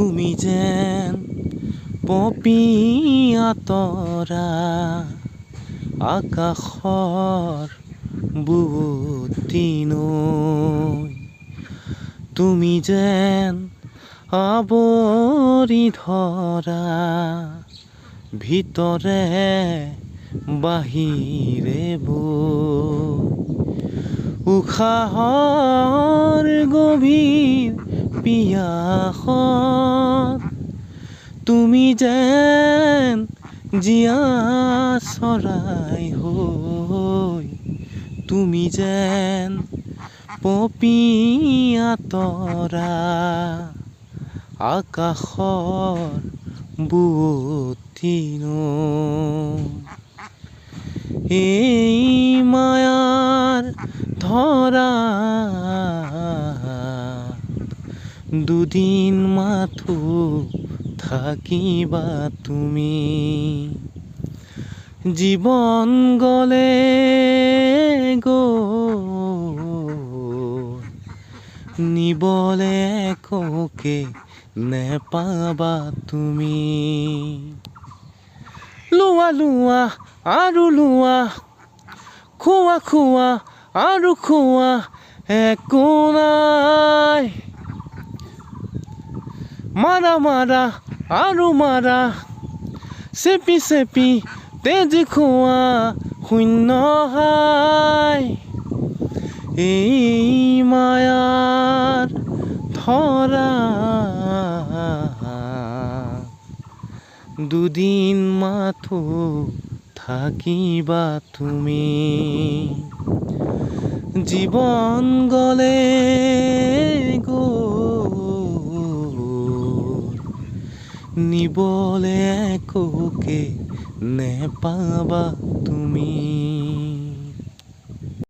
তুমি যেন পপীয়া তৰা আকাশৰ বুটি নৈ, তুমি যেন আৱৰি ধৰা ভিতৰে বাহিৰে বৈ, উশাহৰ গভীৰ পিয়াসত তুমি যেন জীয়া চৰাই হৈ, তুমি যেন পপীয়া তৰা আকাশৰ বুটি নৈ। এই মায়াৰ ধৰা দুদিন মাথো থাকিবা তুমি, জীৱন গলে নিবলে একোকে নেপাবা তুমি। লোৱা লোৱা আৰু লোৱা, খোৱা খোৱা আৰু খোৱা, একো নাই। মাৰা মাৰা আৰু মাৰা, চেপি চেপি তেজ খোৱা, শূন্য হাই। এই মায়াৰ ধৰা দুদিন মাথো থাকিবা তুমি, জীৱন গলে নিবলে একোকে নেপাবা তুমি।